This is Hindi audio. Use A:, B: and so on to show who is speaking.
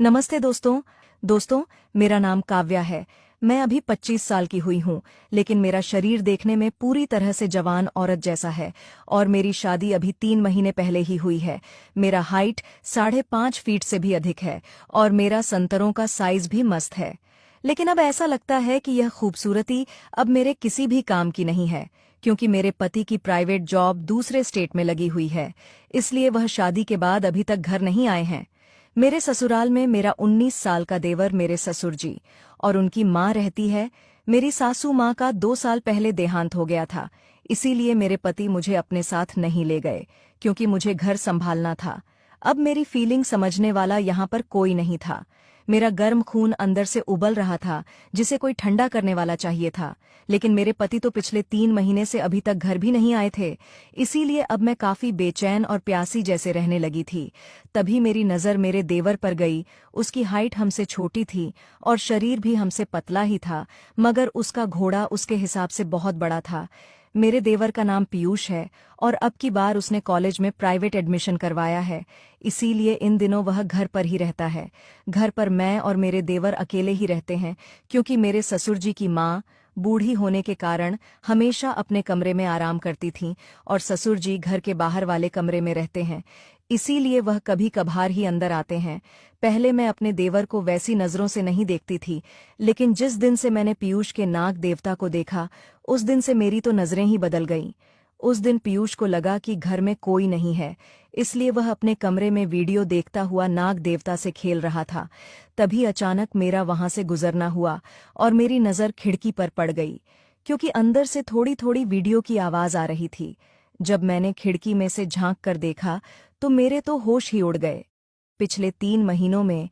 A: नमस्ते दोस्तों। मेरा नाम काव्या है। मैं अभी 25 साल की हुई हूँ, लेकिन मेरा शरीर देखने में पूरी तरह से जवान औरत जैसा है और मेरी शादी अभी 3 महीने पहले ही हुई है। मेरा हाइट 5.5 फीट से भी अधिक है और मेरा संतरों का साइज भी मस्त है। लेकिन अब ऐसा लगता है कि यह खूबसूरती अब मेरे किसी भी काम की नहीं है, क्योंकि मेरे पति की प्राइवेट जॉब दूसरे स्टेट में लगी हुई है। इसलिए वह शादी के बाद अभी तक घर नहीं आए हैं। मेरे ससुराल में मेरा 19 साल का देवर मेरे ससुर जी और उनकी माँ रहती है। मेरी सासू माँ का 2 साल पहले देहांत हो गया था, इसीलिए मेरे पति मुझे अपने साथ नहीं ले गए, क्योंकि मुझे घर संभालना था। अब मेरी फीलिंग समझने वाला यहाँ पर कोई नहीं था। मेरा गर्म खून अंदर से उबल रहा था, जिसे कोई ठंडा करने वाला चाहिए था। लेकिन मेरे पति तो पिछले 3 महीने से अभी तक घर भी नहीं आए थे, इसीलिए अब मैं काफी बेचैन और प्यासी जैसे रहने लगी थी। तभी मेरी नज़र मेरे देवर पर गई। उसकी हाइट हमसे छोटी थी और शरीर भी हमसे पतला ही था, मगर उसका घोड़ा उसके हिसाब से बहुत बड़ा था। मेरे देवर का नाम पीयूष है और अब की बार उसने कॉलेज में प्राइवेट एडमिशन करवाया है, इसीलिए इन दिनों वह घर पर ही रहता है। घर पर मैं और मेरे देवर अकेले ही रहते हैं, क्योंकि मेरे ससुर जी की माँ बूढ़ी होने के कारण हमेशा अपने कमरे में आराम करती थीं और ससुर जी घर के बाहर वाले कमरे में रहते हैं, इसीलिए वह कभी कभार ही अंदर आते हैं। पहले मैं अपने देवर को वैसी नज़रों से नहीं देखती थी, लेकिन जिस दिन से मैंने पीयूष के नाग देवता को देखा, उस दिन से मेरी तो नज़रें ही बदल गईं। उस दिन पीयूष को लगा कि घर में कोई नहीं है, इसलिए वह अपने कमरे में वीडियो देखता हुआ नाग देवता से खेल रहा था। तभी अचानक मेरा वहां से गुजरना हुआ और मेरी नज़र खिड़की पर पड़ गई, क्योंकि अंदर से थोड़ी थोड़ी वीडियो की आवाज़ आ रही थी। जब मैंने खिड़की में से झांक कर देखा तो मेरे तो होश ही उड़ गए। पिछले 3 महीनों में